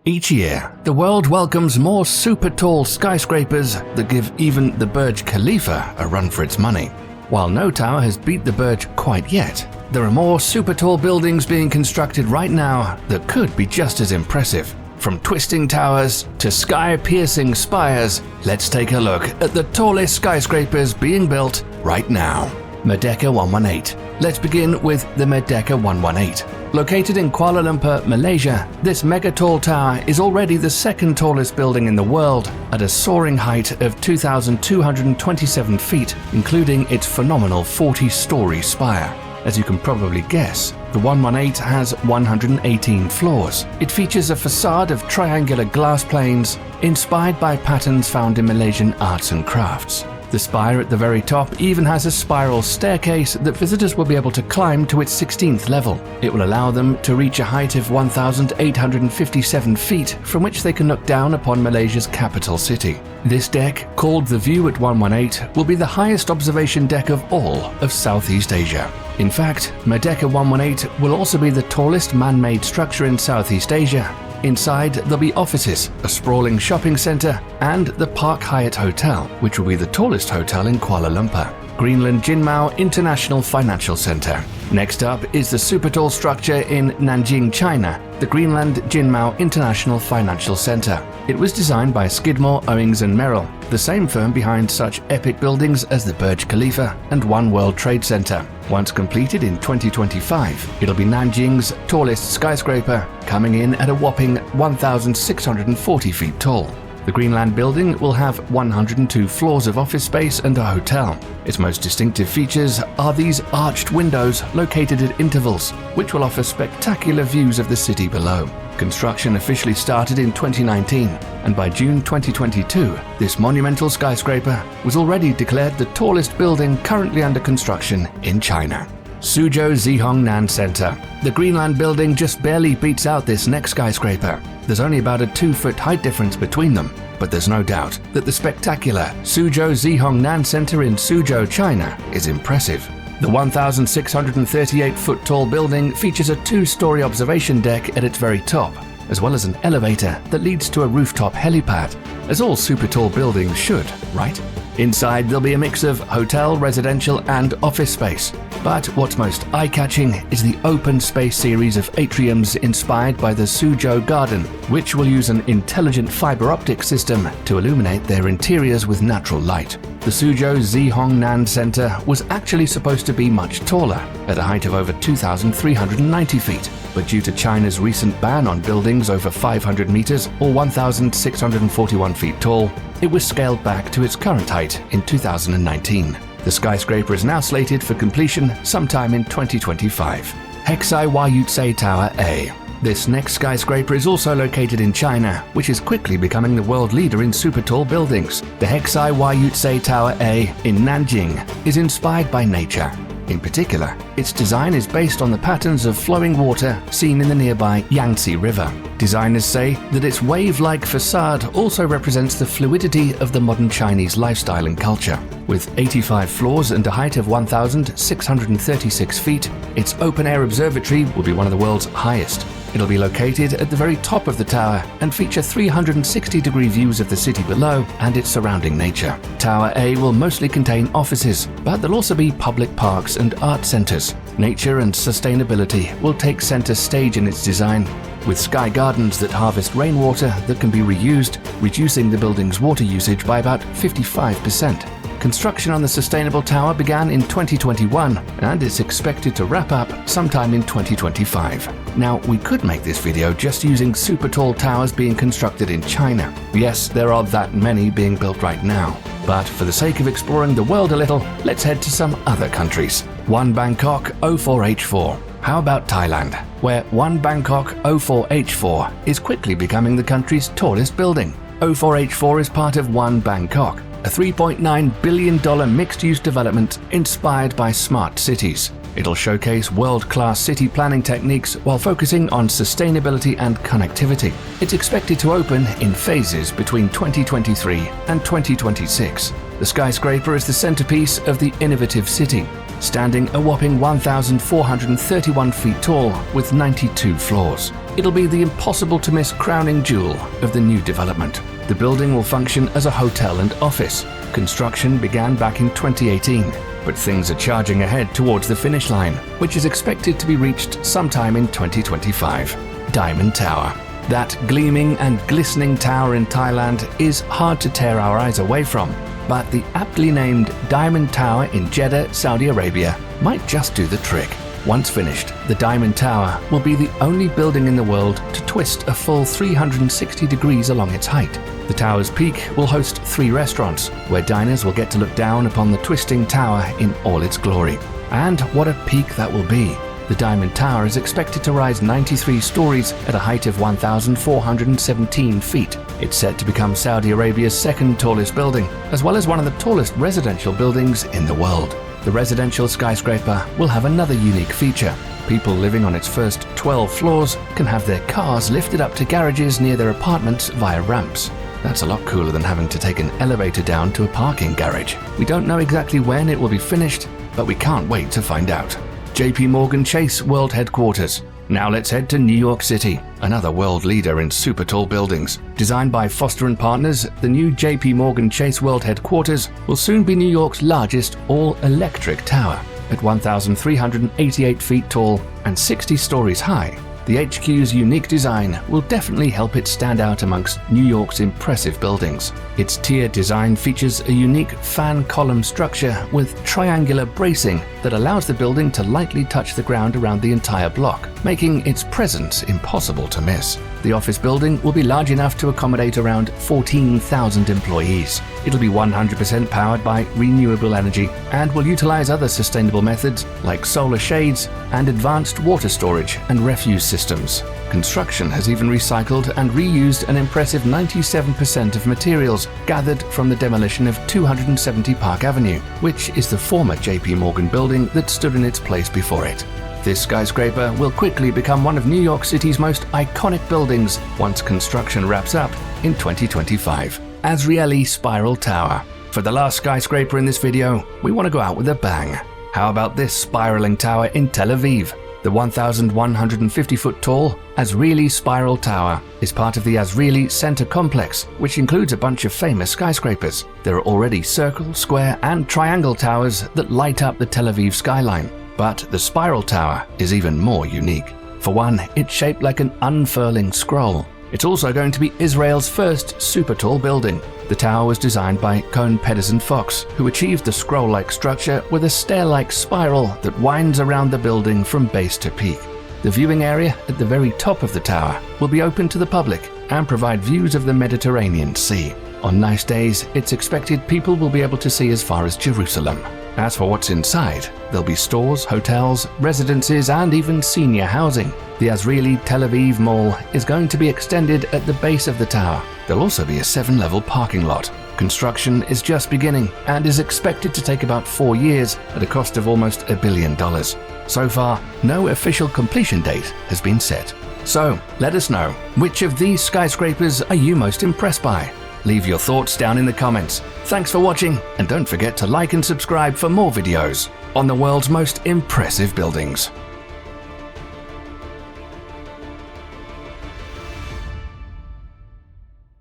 Each year, the world welcomes more super tall skyscrapers that give even the Burj Khalifa a run for its money. While no tower has beat the Burj quite yet, there are more super tall buildings being constructed right now that could be just as impressive. From twisting towers to sky-piercing spires, let's take a look at the tallest skyscrapers being built right now. Merdeka 118. Let's begin with the Merdeka 118. Located in Kuala Lumpur, Malaysia, this mega-tall tower is already the second tallest building in the world at a soaring height of 2,227 feet, including its phenomenal 40-story spire. As you can probably guess, the 118 has 118 floors. It features a facade of triangular glass planes inspired by patterns found in Malaysian arts and crafts. The spire at the very top even has a spiral staircase that visitors will be able to climb to its 16th level. It will allow them to reach a height of 1,857 feet, from which they can look down upon Malaysia's capital city. This deck, called the View at 118, will be the highest observation deck of all of Southeast Asia. In fact, Merdeka 118 will also be the tallest man-made structure in Southeast Asia. Inside, there'll be offices, a sprawling shopping centre, and the Park Hyatt Hotel, which will be the tallest hotel in Kuala Lumpur. Greenland Jinmao International Financial Centre. Next up is the super tall structure in Nanjing, China, the Greenland Jinmao International Financial Centre. It was designed by Skidmore, Owings & Merrill, the same firm behind such epic buildings as the Burj Khalifa and One World Trade Center. Once completed in 2025, it'll be Nanjing's tallest skyscraper, coming in at a whopping 1,640 feet tall. The Greenland building will have 102 floors of office space and a hotel. Its most distinctive features are these arched windows located at intervals, which will offer spectacular views of the city below. Construction officially started in 2019, and by June 2022, this monumental skyscraper was already declared the tallest building currently under construction in China. Suzhou Zhihongnan Center. The Greenland building just barely beats out this next skyscraper. There's only about a 2-foot height difference between them, but there's no doubt that the spectacular Suzhou Zhihongnan Center in Suzhou, China is impressive. The 1,638-foot tall building features a 2-story observation deck at its very top, as well as an elevator that leads to a rooftop helipad, as all super tall buildings should, right? Inside, there'll be a mix of hotel, residential, and office space. But what's most eye-catching is the open space series of atriums inspired by the Suzhou Garden, which will use an intelligent fiber optic system to illuminate their interiors with natural light. The Suzhou Zhihongnan Center was actually supposed to be much taller, at a height of over 2,390 feet, but due to China's recent ban on buildings over 500 meters or 1,641 feet tall, it was scaled back to its current height in 2019. The skyscraper is now slated for completion sometime in 2025. Heksai Wayutse Tower A. This next skyscraper is also located in China, which is quickly becoming the world leader in super tall buildings. The Heksai Wayutse Tower A in Nanjing is inspired by nature. In particular, its design is based on the patterns of flowing water seen in the nearby Yangtze River. Designers say that its wave-like facade also represents the fluidity of the modern Chinese lifestyle and culture. With 85 floors and a height of 1,636 feet, its open-air observatory will be one of the world's highest. It'll be located at the very top of the tower and feature 360-degree views of the city below and its surrounding nature. Tower A will mostly contain offices, but there'll also be public parks and art centers. Nature and sustainability will take center stage in its design, with sky gardens that harvest rainwater that can be reused, reducing the building's water usage by about 55%. Construction on the sustainable tower began in 2021 and is expected to wrap up sometime in 2025. Now, we could make this video just using super tall towers being constructed in China. Yes, there are that many being built right now. But for the sake of exploring the world a little, let's head to some other countries. One Bangkok 04H4. How about Thailand, where One Bangkok 04H4 is quickly becoming the country's tallest building. 04H4 is part of One Bangkok, a $3.9 billion mixed-use development inspired by smart cities. It'll showcase world-class city planning techniques while focusing on sustainability and connectivity. It's expected to open in phases between 2023 and 2026. The skyscraper is the centerpiece of the innovative city, standing a whopping 1,431 feet tall with 92 floors. it'll be the impossible-to-miss crowning jewel of the new development. The building will function as a hotel and office. Construction began back in 2018, but things are charging ahead towards the finish line, which is expected to be reached sometime in 2025. Diamond Tower. That gleaming and glistening tower in Thailand is hard to tear our eyes away from, but the aptly named Diamond Tower in Jeddah, Saudi Arabia might just do the trick. Once finished, the Diamond Tower will be the only building in the world to twist a full 360 degrees along its height. The tower's peak will host 3 restaurants, where diners will get to look down upon the twisting tower in all its glory. And what a peak that will be! The Diamond Tower is expected to rise 93 stories at a height of 1,417 feet. It's set to become Saudi Arabia's second tallest building, as well as one of the tallest residential buildings in the world. The residential skyscraper will have another unique feature. People living on its first 12 floors can have their cars lifted up to garages near their apartments via ramps. That's a lot cooler than having to take an elevator down to a parking garage. We don't know exactly when it will be finished, but we can't wait to find out. JP Morgan Chase World Headquarters. Now let's head to New York City, another world leader in super tall buildings. Designed by Foster & Partners, the new JP Morgan Chase World Headquarters will soon be New York's largest all-electric tower. At 1,388 feet tall and 60 stories high, the HQ's unique design will definitely help it stand out amongst New York's impressive buildings. Its tiered design features a unique fan column structure with triangular bracing that allows the building to lightly touch the ground around the entire block, making its presence impossible to miss. The office building will be large enough to accommodate around 14,000 employees. It'll be 100% powered by renewable energy and will utilize other sustainable methods like solar shades and advanced water storage and refuse systems. Construction has even recycled and reused an impressive 97% of materials gathered from the demolition of 270 Park Avenue, which is the former JP Morgan building that stood in its place before it. This skyscraper will quickly become one of New York City's most iconic buildings once construction wraps up in 2025. Azrieli Spiral Tower. For the last skyscraper in this video, we want to go out with a bang. How about this spiraling tower in Tel Aviv? The 1,150-foot tall Azrieli Spiral Tower is part of the Azrieli Center Complex, which includes a bunch of famous skyscrapers. There are already circle, square, and triangle towers that light up the Tel Aviv skyline. But the Spiral Tower is even more unique. For one, it's shaped like an unfurling scroll. It's also going to be Israel's first super tall building. The tower was designed by Cohn Pedersen Fox, who achieved the scroll-like structure with a stair-like spiral that winds around the building from base to peak. The viewing area at the very top of the tower will be open to the public and provide views of the Mediterranean Sea. On nice days, it's expected people will be able to see as far as Jerusalem. As for what's inside, there'll be stores, hotels, residences, and even senior housing. The Azrieli Tel Aviv Mall is going to be extended at the base of the tower. There'll also be a 7-level parking lot. Construction is just beginning and is expected to take about 4 years at a cost of almost $1 billion. So far, no official completion date has been set. So, let us know, which of these skyscrapers are you most impressed by? Leave your thoughts down in the comments. Thanks for watching, and don't forget to like and subscribe for more videos on the world's most impressive buildings.